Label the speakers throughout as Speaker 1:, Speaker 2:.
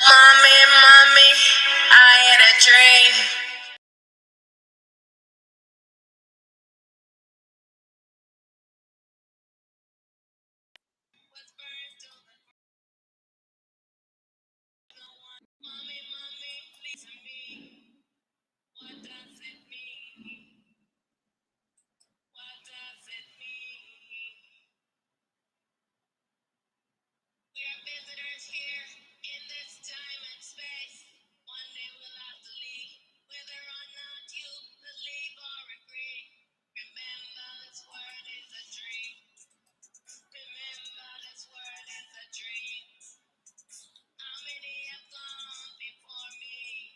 Speaker 1: Mommy, mommy, I had a dream. Mommy, mommy, listen me. What does it mean? What does it mean? We are visitors here in this time and space. One day we'll have to leave, whether or not you believe or agree. Remember, this world is a dream. Remember, this world is a dream. How many have gone before me?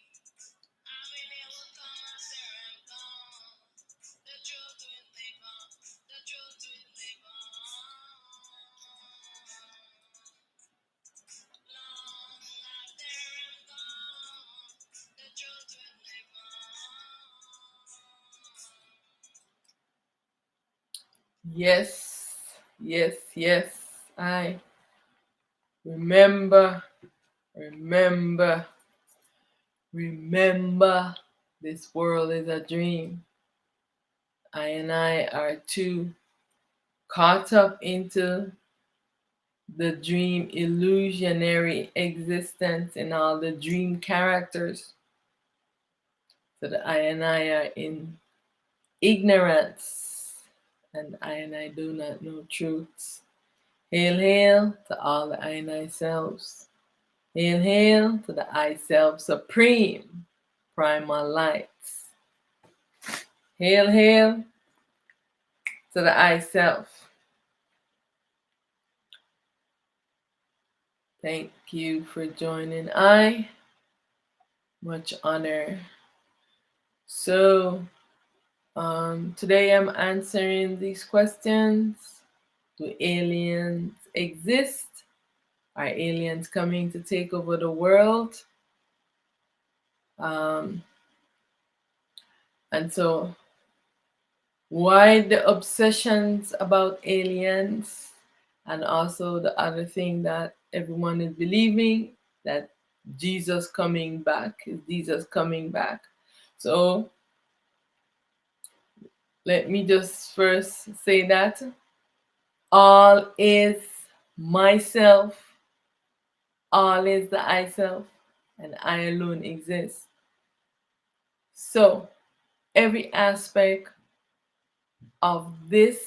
Speaker 1: How many will come after I'm gone? The truth will live on. The truth will live on. Long after I'm gone, the truth will live on. Yes, yes, yes. I remember, remember, remember. This world is a dream. I and I are too caught up into the dream illusionary existence and all the dream characters, so that I and I are in ignorance, and I and I do not know truths. Hail, hail to all the I and I selves. Hail, hail to the I self supreme, primal lights. Hail, hail to the I self. Thank you for joining. Much honor. So, today I'm answering these questions. Do aliens exist? Are aliens coming to take over the world? And so, why the obsessions about aliens? And also the other thing that everyone is believing, that Jesus coming back. Is Jesus coming back? So let me just first say that all is myself, all is the I self, and I alone exist. So every aspect of this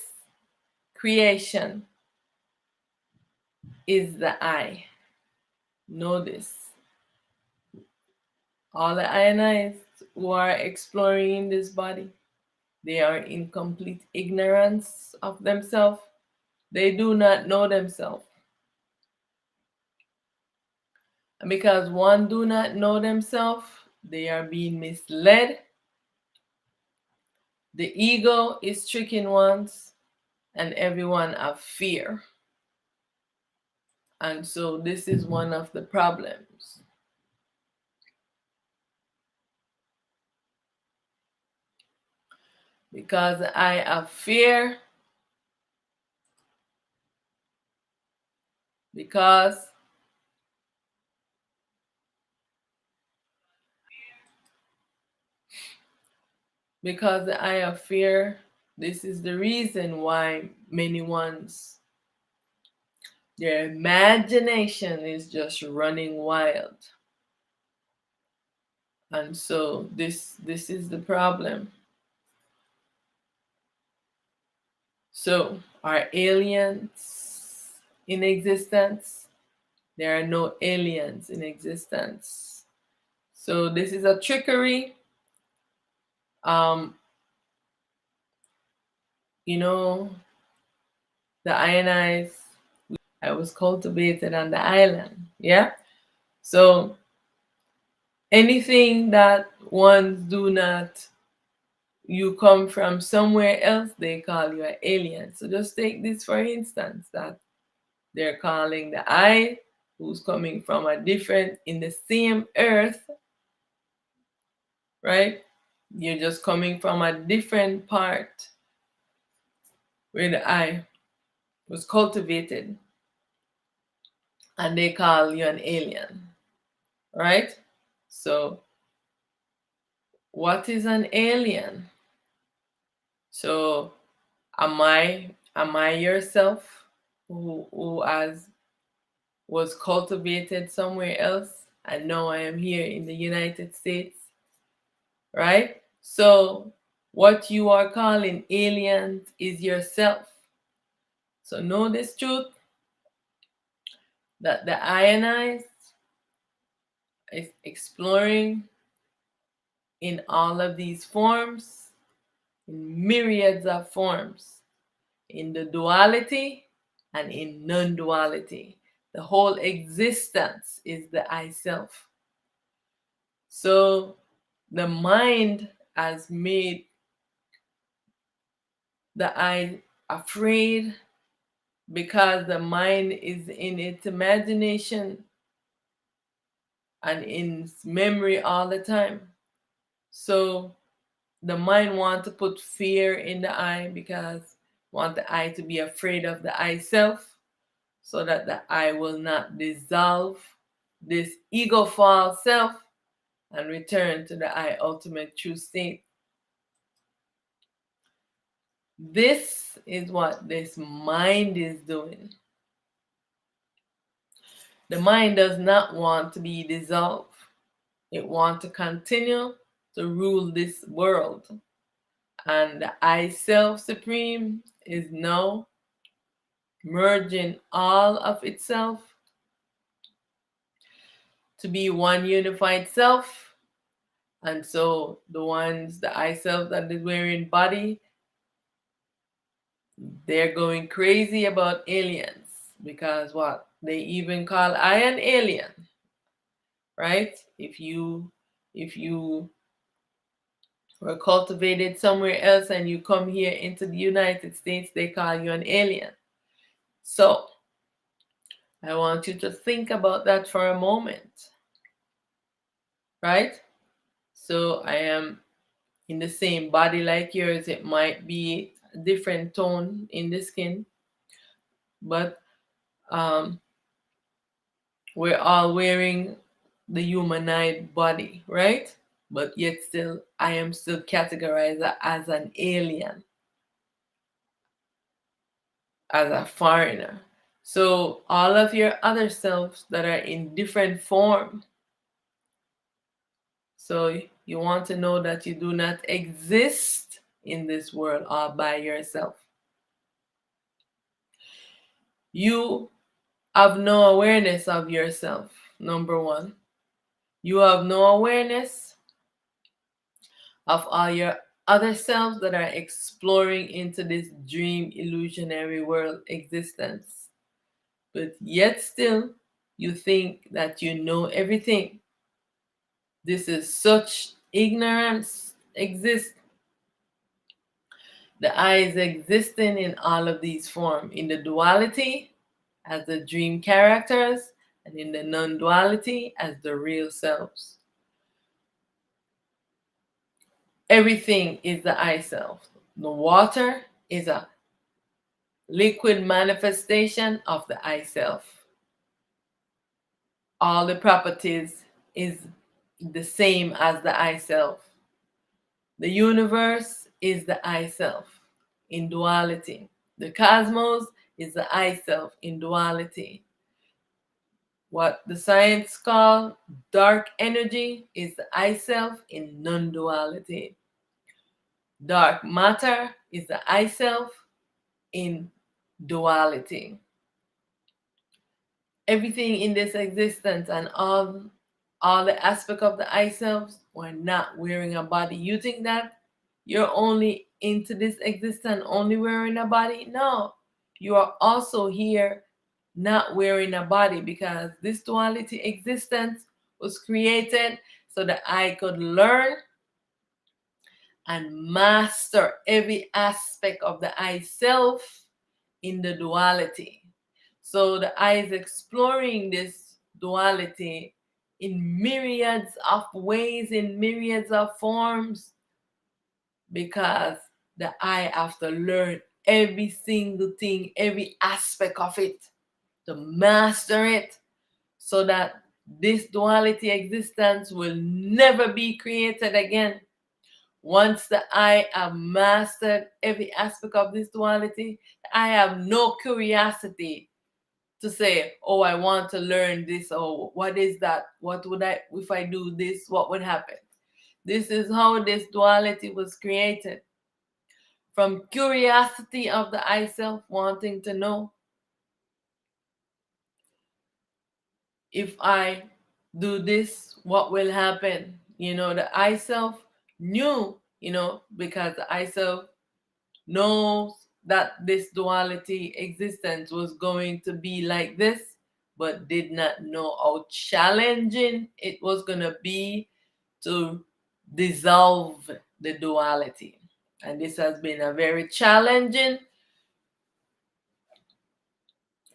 Speaker 1: creation is the I. Know this. All the I and I's who are exploring in this body, they are in complete ignorance of themselves. They do not know themselves. And because one do not know themselves, they are being misled. The ego is tricking ones, and everyone have fear. And so this is one of the problems. Because I have fear, because I have fear, this is the reason why many ones, their imagination is just running wild. And so this is the problem. So are aliens in existence? There are no aliens in existence. So this is a trickery. You know, the ionize, I was cultivated on the island. Yeah. So anything that ones do not, you come from somewhere else, they call you an alien. So just take this for instance, that they're calling the I, who's coming from a different, in the same earth, right? You're just coming from a different part where the I was cultivated, and they call you an alien.
Speaker 2: right? So, what is an alien? So, am I yourself who has was cultivated somewhere else, and now I am here in the United States, right? So, what you are calling aliens is yourself. So, know this truth that the ionized is exploring in all of these forms, in myriads of forms, in the duality and in non duality. The whole existence is the I self. So the mind has made the I afraid because the mind is in its imagination and in its memory all the time. So the mind want to put fear in the I because want the I to be afraid of the I self so that the I will not dissolve this ego false self and return to the I ultimate true state. This is what this mind is doing. The mind does not want to be dissolved. It wants to continue to rule this world. And the I Self Supreme is now merging all of itself to be one unified self. And so the ones, the I Self that is wearing body, they're going crazy about aliens because what? They even call I an alien, right? If you were cultivated somewhere else and you come here into the United States, they call you an alien. So I want you to think about that for a moment, right? So I am in the same body like yours. It might be a different tone in the skin, but um, we're all wearing the humanoid body, right? But yet still, I am still categorized as an alien, as a foreigner. So all of your other selves that are in different form. So you want to know that you do not exist in this world all by yourself. You have no awareness of yourself, number one. You have no awareness of all your other selves that are exploring into this dream illusionary world existence. But yet still, you think that you know everything. This is such ignorance exists. The I is existing in all of these forms, in the duality as the dream characters, and in the non-duality as the real selves. Everything is the I self. The water is a liquid manifestation of the I self. All the properties is the same as the I self. The universe is the I self in duality. The cosmos is the I self in duality. What the science call dark energy is the I self in non-duality. Dark matter is the I self in duality. Everything in this existence and all the aspect of the I selves were not wearing a body. You think that you're only into this existence only wearing a body? No. You are also here not wearing a body because this duality existence was created so that I could learn and master every aspect of the I self in the duality. So the I is exploring this duality in myriads of ways, in myriads of forms, because the I have to learn every single thing, every aspect of it, to master it, so that this duality existence will never be created again. Once the I have mastered every aspect of this duality, I have no curiosity to say, oh, I want to learn this, or what is that? What would I, if I do this, what would happen? This is how this duality was created. From curiosity of the I self wanting to know, if I do this, what will happen? The I self knew, because the I self knows that this duality existence was going to be like this, but did not know how challenging it was going to be to dissolve the duality. And this has been a very challenging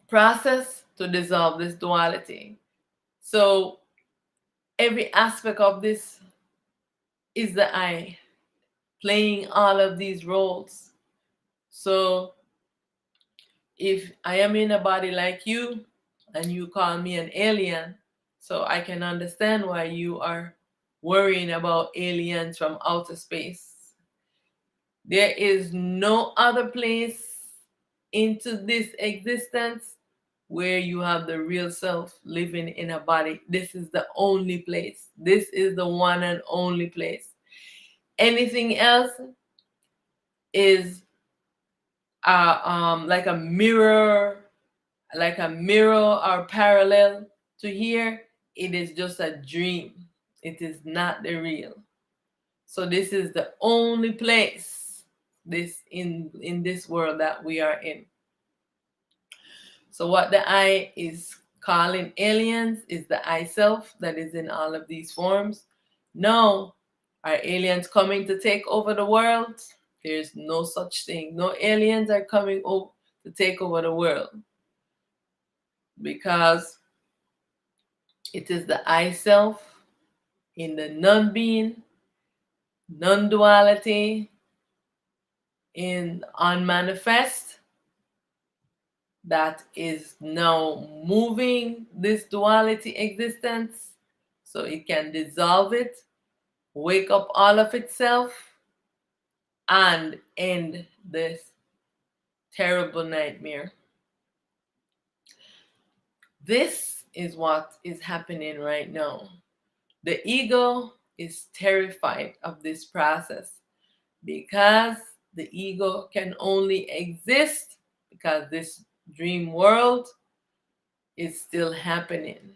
Speaker 2: process to dissolve this duality. So every aspect of this is the I playing all of these roles. So if I am in a body like you and you call me an alien, so I can understand why you are worrying about aliens from outer space. There is no other place into this existence where you have the real self living in a body. This is the only place. This is the one and only place. Anything else is like a mirror, or parallel to here. It is just a dream. It is not the real. So this is the only place in this world that we are in. So what the I is calling aliens is the I self that is in all of these forms. No, are aliens coming to take over the world? There's no such thing. No aliens are coming over to take over the world, because it is the I self in the non-being, non-duality, in unmanifest, that is now moving this duality existence so it can dissolve it, wake up all of itself, and end this terrible nightmare. This is what is happening right now. The ego is terrified of this process because the ego can only exist because this dream world is still happening.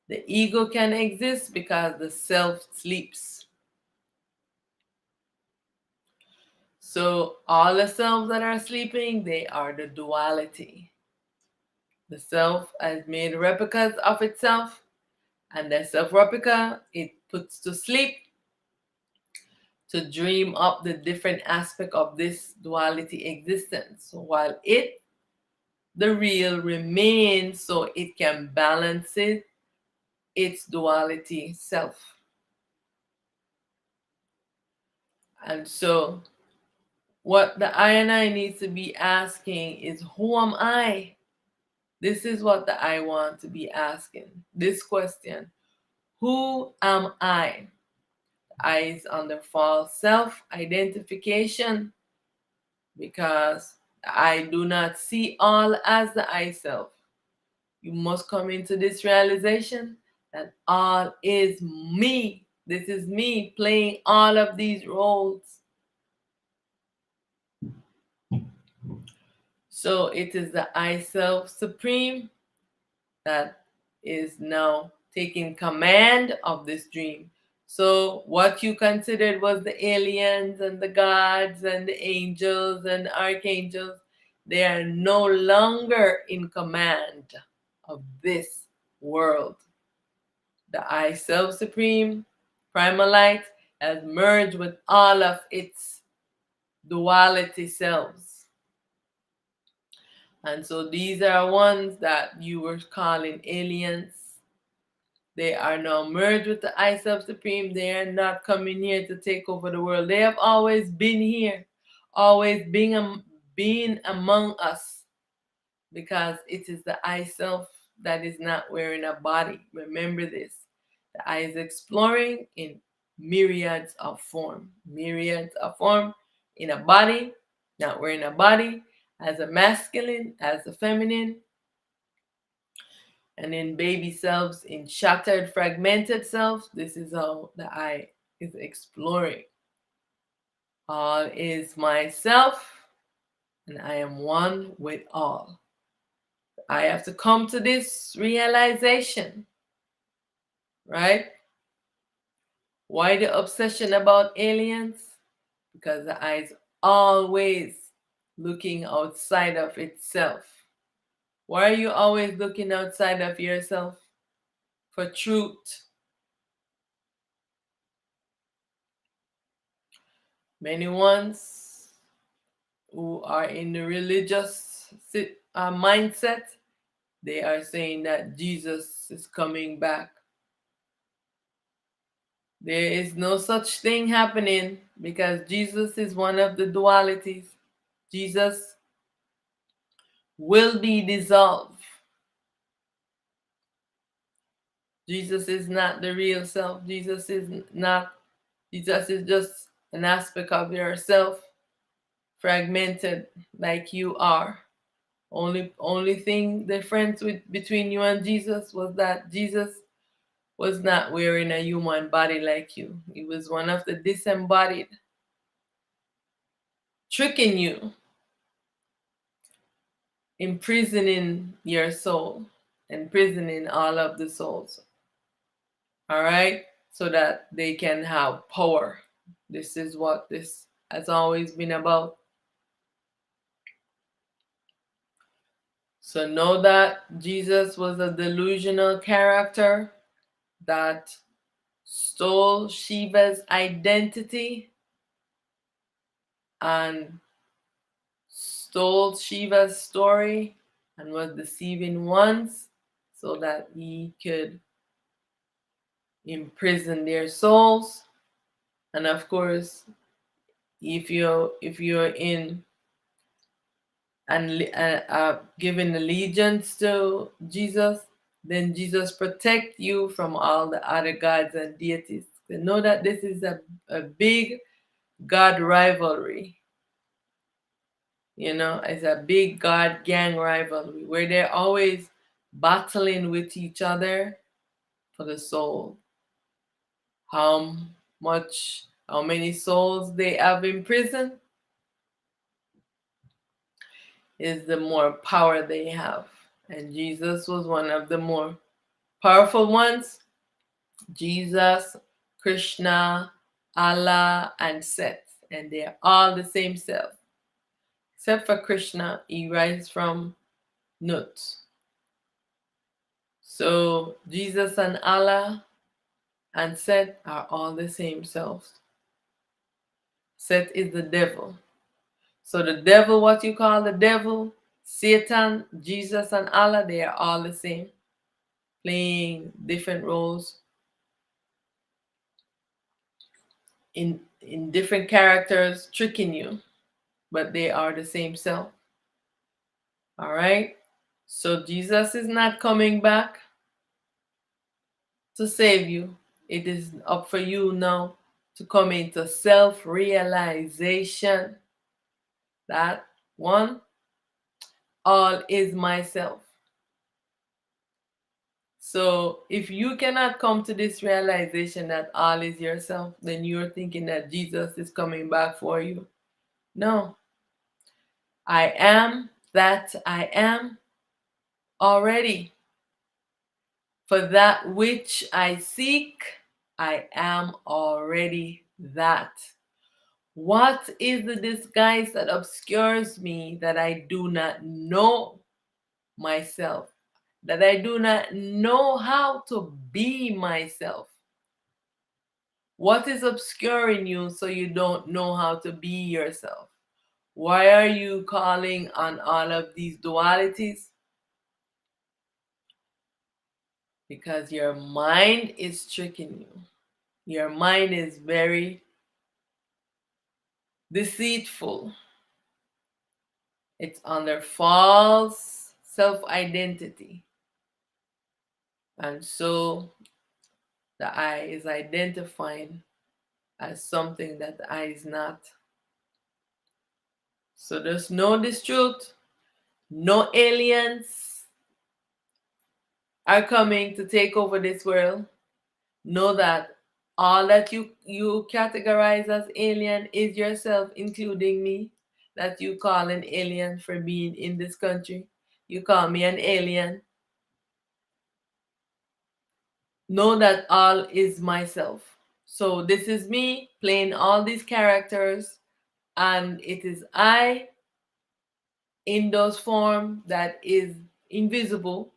Speaker 2: The ego can exist because the self sleeps. So all the selves that are sleeping, they are the duality. The self has made replicas of itself, and the self replica it puts to sleep to dream up the different aspect of this duality existence. So while it, the real, remains so it can balance its duality self. And so what the I and I needs to be asking is, who am I? This is what the I want to be asking. This question, who am I? The I is under false self-identification because I do not see all as the I self. You must come into this realization that all is me. This is me playing all of these roles. So it is the I self supreme that is now taking command of this dream. So what you considered was the aliens and the gods and the angels and the archangels, they are no longer in command of this world. The I Self Supreme, Primal Light, has merged with all of its duality selves. And so these are ones that you were calling aliens. They are now merged with the I Self Supreme. They are not coming here to take over the world. They have always been here, always being among us, because it is the I Self that is not wearing a body. Remember this. The eye is exploring in myriads of form. Myriads of form in a body, not wearing a body, as a masculine, as a feminine, and in baby selves, in shattered, fragmented selves. This is how the eye is exploring. All is myself, and I am one with all. I have to come to this realization, right? Why the obsession about aliens? Because the eye is always looking outside of itself. Why are you always looking outside of yourself? For truth. Many ones who are in the religious mindset, they are saying that Jesus is coming back. There is no such thing happening because Jesus is one of the dualities. Jesus will be dissolved. Jesus is not the real self. Jesus is just an aspect of yourself, fragmented like you are. Only thing difference between you and Jesus was that Jesus was not wearing a human body like you. He was one of the disembodied, tricking you, imprisoning your soul, imprisoning all of the souls. All right? So that they can have power. This is what this has always been about. So know that Jesus was a delusional character that stole Shiva's identity and stole Shiva's story and was deceiving ones so that he could imprison their souls. And of course, if you're in and giving allegiance to Jesus, then Jesus protect you from all the other gods and deities. So know that this is a big God rivalry. You know, it's a big God gang rivalry where they're always battling with each other for the soul. How many souls they have in prison is the more power they have. And Jesus was one of the more powerful ones. Jesus, Krishna, Allah, and Seth. And they are all the same self. Except for Krishna, he rises from Nut. So Jesus and Allah and Seth are all the same self. Seth is the devil. So the devil, what you call the devil, Satan, Jesus, and Allah, they are all the same, playing different roles in different characters, tricking you, but they are the same self. All right? So Jesus is not coming back to save you. It is up for you now to come into self-realization that one, all is myself. So if you cannot come to this realization that all is yourself, then you're thinking that Jesus is coming back for you. No. I am that I am already. For that which I seek, I am already that. What is the disguise that obscures me that I do not know myself? That I do not know how to be myself? What is obscuring you so you don't know how to be yourself? Why are you calling on all of these dualities? Because your mind is tricking you. Your mind is very deceitful. It's under false self-identity. And so the I is identifying as something that the I is not. So just know this truth. No aliens are coming to take over this world. Know that all that you categorize as alien is yourself, including me, that you call an alien for being in this country. You call me an alien. Know that all is myself. So this is me playing all these characters, and it is I in those form that is invisible,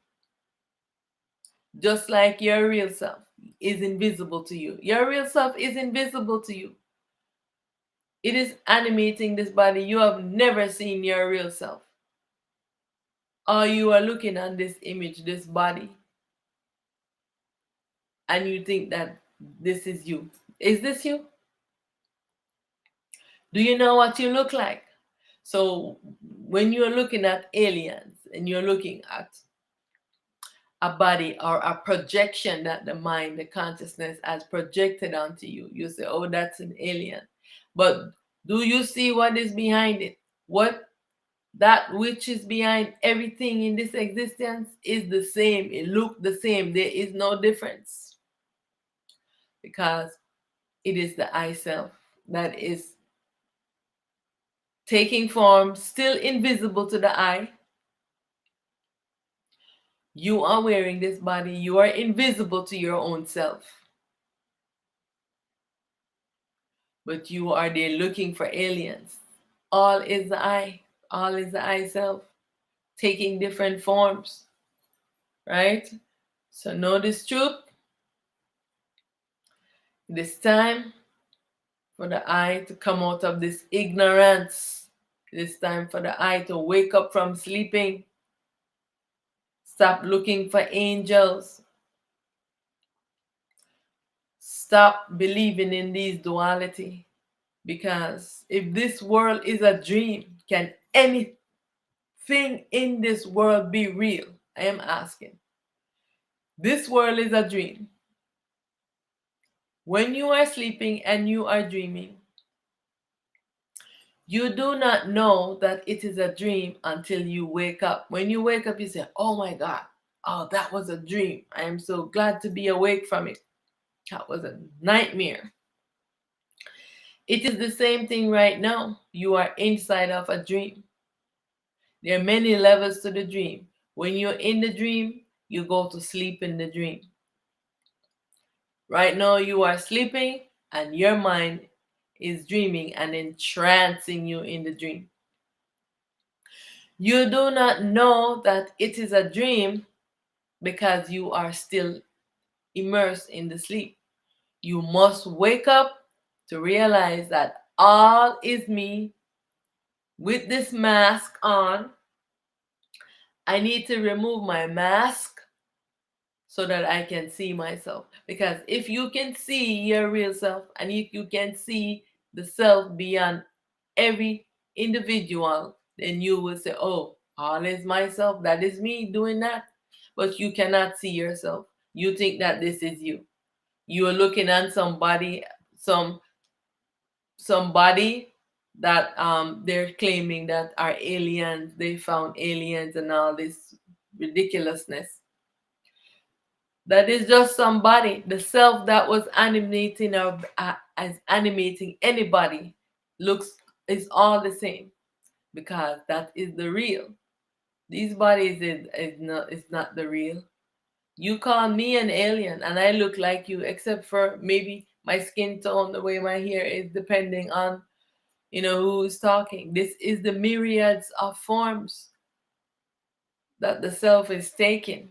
Speaker 2: just like your real self is invisible to you. Your real self is invisible to you. It is animating this body. You have never seen your real self. Or you are looking at this image, this body, and you think that this is you. Is this you? Do you know what you look like? So when you're looking at aliens and you're looking at a body or a projection that the mind, the consciousness has projected onto you, you say, oh, that's an alien. But do you see what is behind it? What that which is behind everything in this existence is the same. It looks the same. There is no difference because it is the I self that is taking form, still invisible to the eye. You are wearing this body. You are invisible to your own self. But you are there looking for aliens. All is the I. All is the I self taking different forms. Right? So know this truth. It is time for the I to come out of this ignorance. It is time for the I to wake up from sleeping. Stop looking for angels. Stop believing in these duality. Because if this world is a dream, can anything in this world be real? I am asking. This world is a dream. When you are sleeping and you are dreaming, you do not know that it is a dream until you wake up. When you wake up, you say, oh my God, oh, that was a dream. I am so glad to be awake from it. That was a nightmare. It is the same thing right now. You are inside of a dream. There are many levels to the dream. When you're in the dream, you go to sleep in the dream. Right now, you are sleeping and your mind is dreaming and entrancing you in the dream. You do not know that it is a dream because you are still immersed in the sleep. You must wake up to realize that all is me with this mask on. I need to remove my mask so that I can see myself. Because if you can see your real self and if you can see the self beyond every individual, then you will say, oh, all is myself. That is me doing that. But you cannot see yourself. You think that this is you. You are looking at somebody that they're claiming that are aliens. They found aliens and all this ridiculousness. That is just somebody. The self that was animating or as animating anybody looks is all the same because that is the real. These bodies is not the real. You call me an alien and I look like you, except for maybe my skin tone, the way my hair is, depending on who's talking. This is the myriads of forms that the self is taking.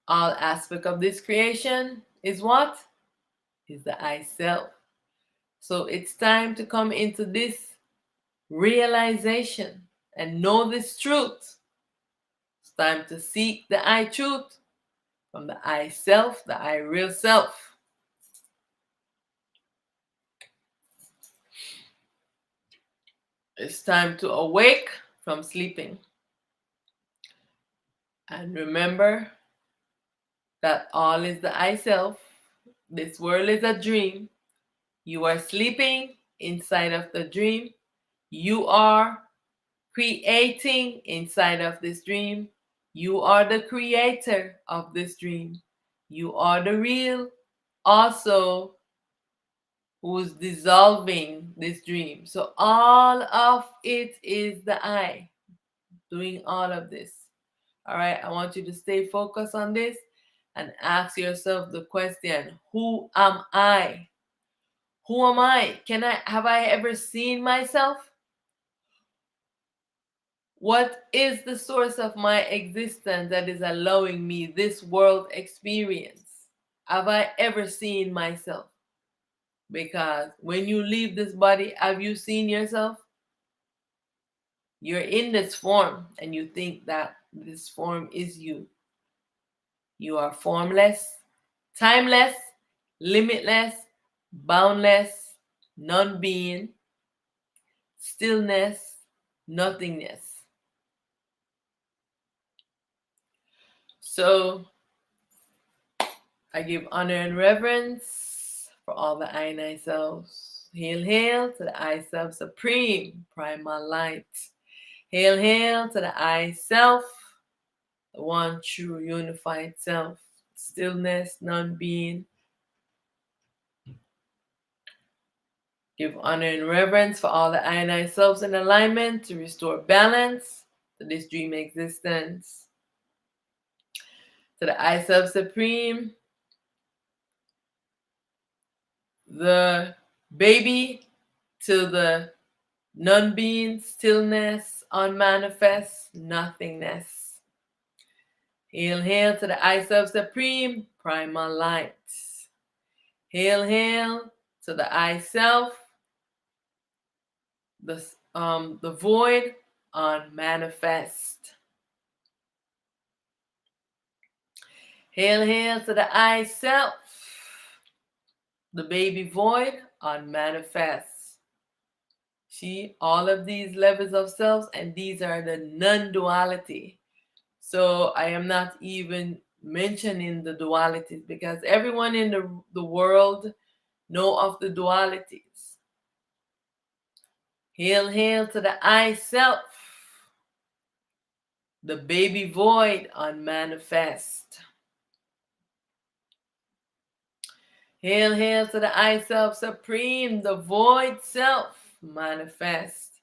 Speaker 2: All aspect of this creation is what? Is the I self. So it's time to come into this realization and know this truth. It's time to seek the I truth from the I self, the I real self. It's time to awake from sleeping. And remember that all is the I self. This world is a dream. You are sleeping inside of the dream. You are creating inside of this dream. You are the creator of this dream. You are the real, also, who's dissolving this dream. So all of it is the I doing all of this. All right, I want you to stay focused on this and ask yourself the question, who am I? Who am I? Have I ever seen myself? What is the source of my existence that is allowing me this world experience? Have I ever seen myself? Because when you leave this body, have you seen yourself? You're in this form and you think that this form is you. You are formless, timeless, limitless, boundless, non being, stillness, nothingness. So I give honor and reverence for all the I and I selves. Hail, hail to the I self supreme, primal light. Hail, hail to the I self, the one true unified self, stillness, non being. Give honor and reverence for all the I and I selves in alignment to restore balance to this dream existence. To the I self supreme, the baby, to the non being, stillness, unmanifest, nothingness. Hail, hail to the I self supreme, primal light. Hail, hail to the I self, the void, unmanifest. Hail, hail to the I self, the baby void, unmanifest. See, all of these levels of selves, and these are the non-duality. So I am not even mentioning the dualities because everyone in the world know of the dualities. Hail, hail to the I self, the baby void, unmanifest. Hail, hail to the I self supreme, the void self, manifest.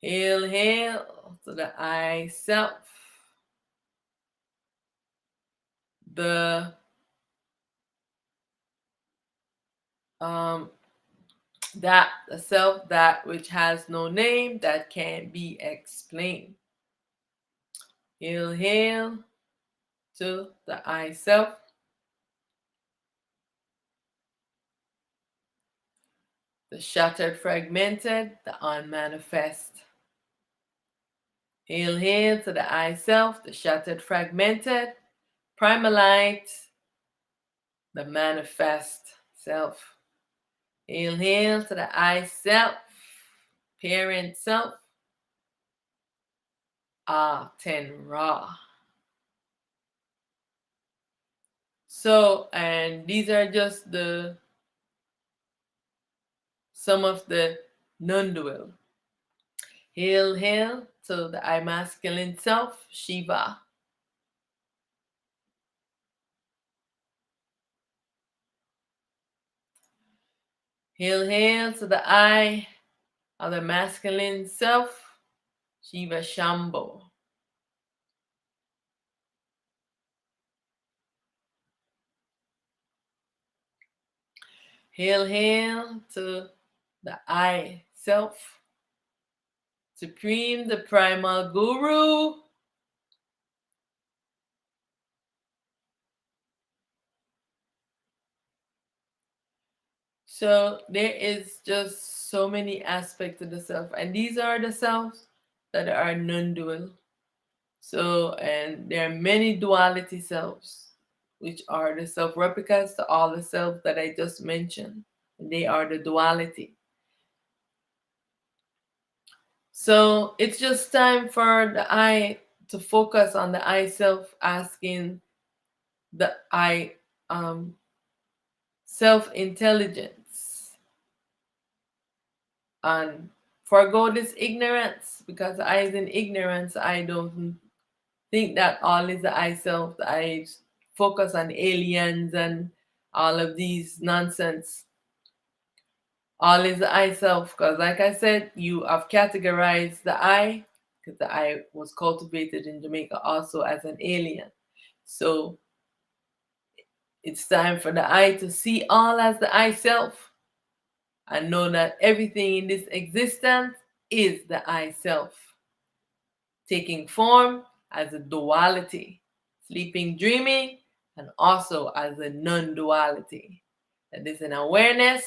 Speaker 2: Hail, hail to the I self, the the self that which has no name, that can't be explained. Hail, hail to the I self, the shattered, fragmented, the unmanifest. Hail, hail to the I self, the shattered, fragmented, primal light, the manifest self. Hail, hail to the I self, parent self, Aten Ra. So, and these are just some of the non-dual. Hail, hail to the I masculine self, Shiva. Hail, hail to the I of the masculine self, Shiva Shambho. Hail, hail to the I self, Supreme, the primal guru. So there is just so many aspects of the self, and these are the selves that are non-dual. So, and there are many duality selves, which are the self replicas to all the selves that I just mentioned. And they are the duality. So it's just time for the I to focus on the I self, asking the I self intelligence and forego this ignorance, because I is in ignorance. I don't think that all is the I self. I focus on aliens and all of these nonsense. All is the I self, because like I said, you have categorized the I, because the I was cultivated in Jamaica also as an alien. So it's time for the I to see all as the I self and know that everything in this existence is the I self, taking form as a duality, sleeping, dreaming, and also as a non duality. That is an awareness,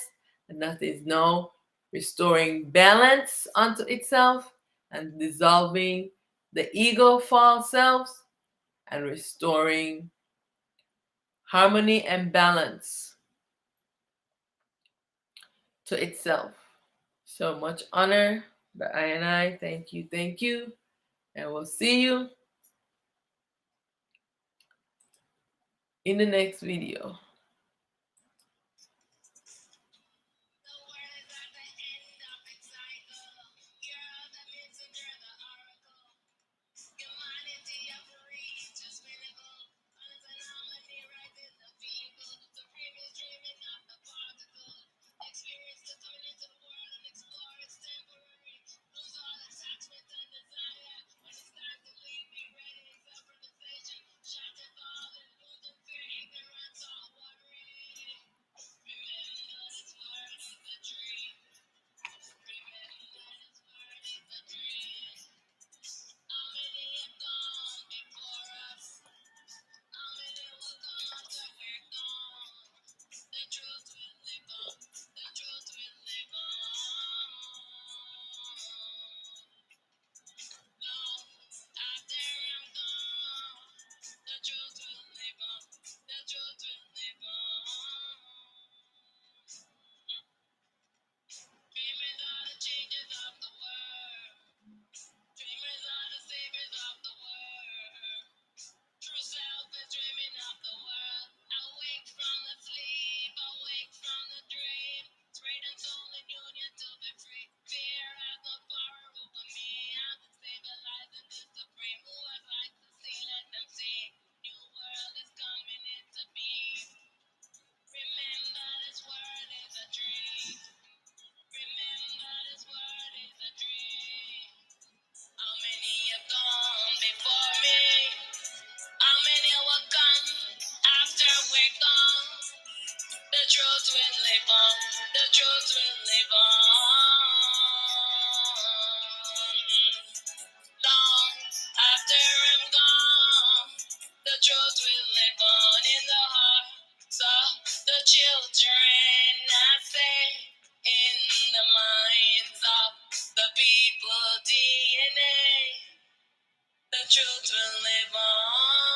Speaker 2: and that is now restoring balance unto itself and dissolving the ego false selves and restoring harmony and balance to itself. So much honor, the I and I. Thank you, and we'll see you in the next video.
Speaker 1: The world is at the end of its cycle. You're the messenger, the oracle. Humanity of reach its pinnacle. Balance and harmony right in the vehicle. Supreme is dreaming of the particle. Experience the coming into the world and explore its temporary. Lose all attachment and desire. When it's time to leave, be ready. Self-realization. Shatter all illusion, fear, ignorance, all worry. Remember this word is a dream. Remember this word is a dream. How many have gone before us? How many will come after we're gone? The truth will live on. The truth will live on. Long after I'm gone, the truth will live on. The truth will live on. Dreamers are the changes of the world. Dreamers are the saviors of the world. True self is dreaming of the world. Awake from the sleep, awake from the dream. Spirit and soul in union to be free. Fear has no power over me. I'm stabilizing the supreme. Who has eyes to see, let them see. New world is coming into being. Remember this world is a dream. Remember this world is a dream. How many have gone before me? How many will come after we're gone? The truth will live on. The truth will live on. Long after I'm gone, the truth will live on in the hearts of the children. I say, in the minds of the people DNA, the truth will live on.